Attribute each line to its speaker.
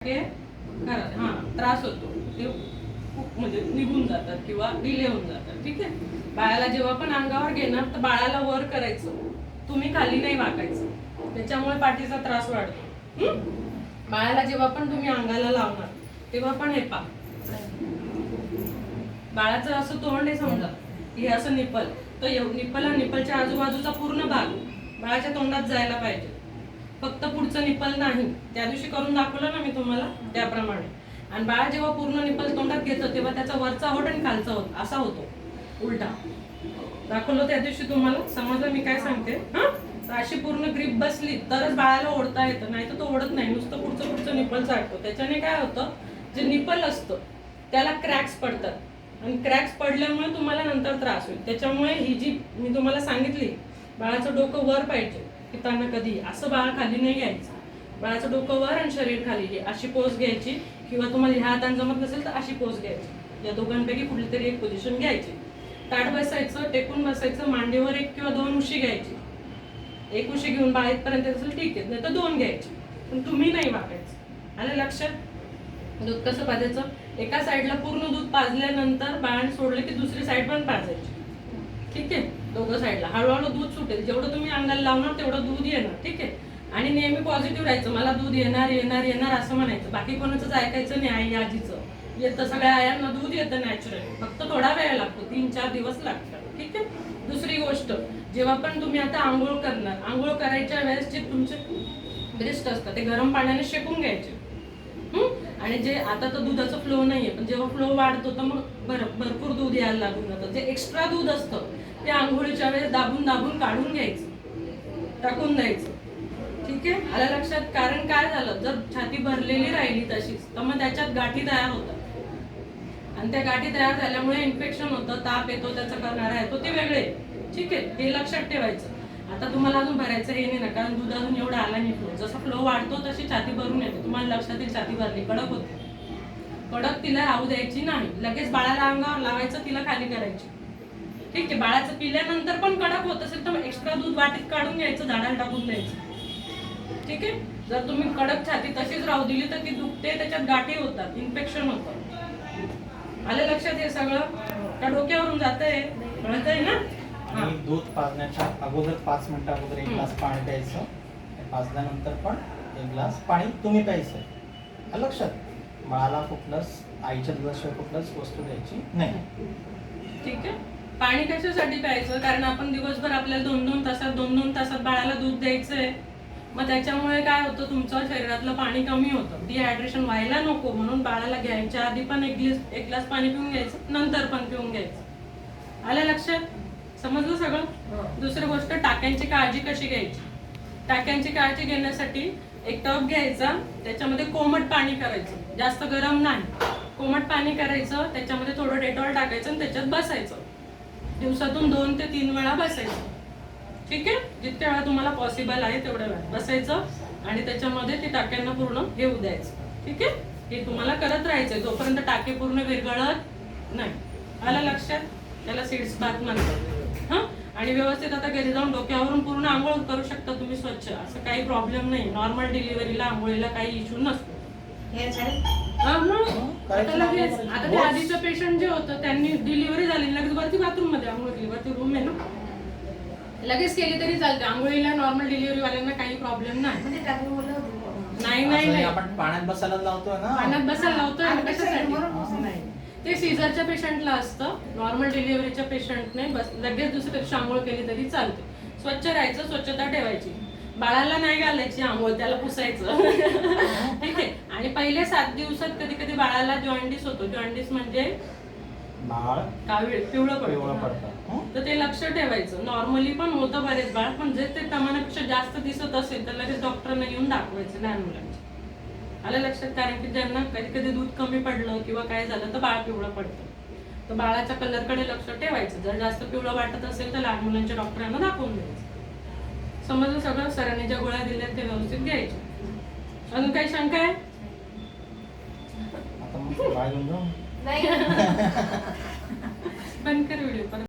Speaker 1: त्रास होतो ते खूप म्हणजे निघून जातात किंवा डिले होऊन जातात. ठीक आहे. बाळाला जेव्हा पण अंगावर घेणार तर बाळाला वर करायचं, तुम्ही खाली नाही वाकायचं, त्याच्यामुळे पाठीचा त्रास वाढतो. बाळाला जेव्हा पण तुम्ही अंगाला लावणार तेव्हा पण हे पा बाळाचं असं तोंड आहे समजा, हे असं निपल, तर निपल आणि निपलच्या आजूबाजूचा पूर्ण भाग बाळाच्या तोंडात जायला पाहिजे, फक्त पुढचं निपल नाही. त्या दिवशी करून दाखवलं ना मी तुम्हाला त्याप्रमाणे. आणि बाळा जेव्हा पूर्ण निपल तोंडात घेतं तेव्हा त्याचा वरचा होत आणि खालचा होत असा होतो उलटा. दाखवलं त्या दिवशी तुम्हाला, समजलं मी काय सांगते? तर अशी पूर्ण ग्रीप बसली तरच बाळाला ओढता येतं, नाही तर तो ओढत नाही, नुसतं पुढचं निपल चाटतो. त्याच्याने काय होतं, जे निपल असतं त्याला क्रॅक्स पडतात आणि क्रॅक्स पडल्यामुळे तुम्हाला नंतर त्रास होईल. त्याच्यामुळे ही जी मी तुम्हाला सांगितली, बाळाचं डोकं वर पाहिजे पिताना, कधी असं बाळ खाली नाही घ्यायचं. बाळाचं डोकं वर आणि शरीर खाली, अशी पोज घ्यायची, किंवा तुम्हाला ह्या हाताने जमत नसेल तर अशी पोज घ्यायची. या दोघांपैकी कुठली तरी एक पोझिशन घ्यायची. ताट बसायचं, टेकून बसायचं, मांडीवर 1 किंवा 2 उशी घ्यायची. 1 उशी घेऊन बाळ इथपर्यंत असेल ठीक आहे, नाही तर 2 घ्यायची, पण तुम्ही नाही वाकायचं. आलं लक्षात? दूध कसं पाजायचं, एका साईडला पूर्ण दूध पाजल्यानंतर बाळाने सोडलं की दुसरी साईड पण पाजायची. ठीक आहे. दोघं साईडला हळूहळू दूध सुटेल, जेवढं तुम्ही अंगाला लावणार तेवढं दूध येणार. ठीक आहे. आणि नेहमी पॉझिटिव्ह राहायचं, मला दूध येणार येणार येणार असं म्हणायचं. बाकी कोणाचंच ऐकायचं नाही. आई आजीचं येतं, सगळ्या आयांना दूध येतं नॅचरली, फक्त थोडा वेळ लागतो, 3-4 दिवस लागतात. ठीक आहे. दुसरी गोष्ट, जेव्हा पण तुम्ही आता आंघोळ करणार, आंघोळ करायच्या वेळेस जे तुमचे ब्रेस्ट असतात ते गरम पाण्याने शेकून घ्यायचे. आणि जे आता तर दुधाचा फ्लो नाहीये, पण जेव्हा फ्लो वाढतो तर मग भरपूर दूध यायला लागून जातं. जे एक्स्ट्रा दूध असतं ते आंघोळीच्या वेळेस दाबून दाबून काढून घ्यायचं, टाकून द्यायचं. ठीक आहे. आलं लक्षात? कारण काय झालं, जर छाती भरलेली राहिली तशीच तर मग त्याच्यात गाठी तयार होतात, आणि त्या गाठी तयार झाल्यामुळे इन्फेक्शन होतं, ताप येतो, त्याचा करणारा येतो, ते वेगळे. ठीक आहे. हे लक्षात ठेवायचं. आता तुम्हाला अजून भरायचं हे नाही ना, कारण दूध अजून एवढा आला नाही फ्लो. जसं फ्लो वाढतो तशी छाती भरून येते. तुम्हाला लक्षात येईल, छाती भरली, कडक होते. कडक तिला राहू द्यायची नाही, लगेच बाळाला अंगावर लावायचं, तिला खाली करायची. ठीक आहे. बाळाचं पिल्यानंतर पण कडक होत असेल तर एक्स्ट्रा दूध वाटीत काढून घ्यायचं, झाडाला टाकून द्यायचं. ठीक आहे. जर तुम्ही कडक छाती तशीच राहू दिली तर ती दुखते, त्याच्यात गाठी होतात, इन्फेक्शन होतं. आलं लक्षात? हे सगळं का डोक्यावरून जातंय? कळतंय ना?
Speaker 2: आणि दूध पाजण्याच्या अगोदर 5 मिनिटं अगोदर 1 ग्लास पाणी प्यायचं, पाजल्यानंतर पण 1 ग्लास पाणी तुम्ही प्यायचं. लक्षात? बाळाला कुठलंच आईच्या दुधाशिवाय कुठलंच वस्तू द्यायची नाही.
Speaker 1: ठीक आहे. पाणी कशासाठी प्यायचं, कारण आपण दिवसभर आपल्याला 2-2 तासात बाळाला दूध द्यायचंय. मग त्याच्यामुळे काय होतं, तुमचं शरीरातलं पाणी कमी होतं, डिहायड्रेशन व्हायला नको म्हणून बाळाला घ्यायच्या आधी पण 1 ग्लास पाणी पिऊन घ्यायचं, नंतर पण पिऊन घ्यायचं. आलं लक्षात? समजलं सगळं? दुसरी गोष्ट, टाक्यांची काळजी कशी घ्यायची. टाक्यांची काळजी घेण्यासाठी एक टब घ्यायचा, त्याच्यामध्ये कोमट पाणी करायचं, जास्त गरम नाही, कोमट पाणी करायचं, त्याच्यामध्ये थोडं डेटॉल टाकायचं आणि त्याच्यात बसायचं. दिवसातून 2 ते 3 वेळा बसायचं. ठीक आहे. जितक्या वेळा तुम्हाला पॉसिबल आहे तेवढ्या वेळा बसायचं आणि त्याच्यामध्ये ते टाक्यांना पूर्ण घेऊ द्यायचं. ठीक आहे. हे तुम्हाला करत राहायचंय जोपर्यंत टाके पूर्ण विरघळत नाही. आलं लक्षात? त्याला सीड्स बाथ म्हणतात. आणि व्यवस्थित आता घरी जाऊन डोक्यावरून पूर्ण आंघोळ करू शकता तुम्ही स्वच्छ, असं काही प्रॉब्लेम नाही. नॉर्मल डिलिव्हरीला आंघोळीला काही इश्यू नसतो. आता ते आधीचं पेशंट जे होतं त्यांनी डिलिव्हरी झाली, लगेच वरती बाथरूम मध्ये आंघोळ केली, वरती रूम आहे ना, लगेच केली तरी चालते आंघोळीला. नॉर्मल डिलिव्हरी वाल्यांना काही प्रॉब्लेम नाही. नाही
Speaker 2: आपण पाण्यात बसायला लावतोय ना,
Speaker 1: पाण्यात बसायला लावतोय कशासाठी नाही, ते सीझरच्या पेशंटला असतं. नॉर्मल डिलिव्हरीच्या पेशंटने बस लगेच दुसऱ्या दिवशी आंघोळ केली तरी चालते. स्वच्छ राहायचं, स्वच्छता ठेवायची. बाळाला नाही घालायची आंघोळ, त्याला पुसायचं. ठीक आहे. आणि पहिले 7 दिवसात कधी कधी बाळाला जॉन्डिस होतो. जॉन्डिस म्हणजे
Speaker 2: बाळ
Speaker 1: कावीळ, पिवळं पडतं. तर ते लक्ष ठेवायचं. नॉर्मली पण होतं बरेच बाळ, पण जे ते प्रमाणापेक्षा जास्त दिसत असेल तर लगेच डॉक्टरांना येऊन दाखवायचं लहान मुलांच्या. आलं लक्षात? कारण की ज्यांना कधी कधी दूध कमी पडलं किंवा काय झालं तर बाळ पिवळं पडतं, तर बाळाच्या कलरकडे लक्ष ठेवायचं. जर जास्त पिवळं वाटत असेल तर लहान मुलांच्या डॉक्टरांना दाखवून द्यायचं. समजलं सगळं? सरांनी ज्या गोळ्या दिल्यात ते व्यवस्थित घ्यायच्या. अजून काही शंका आहे? बंद कर व्हिडिओ.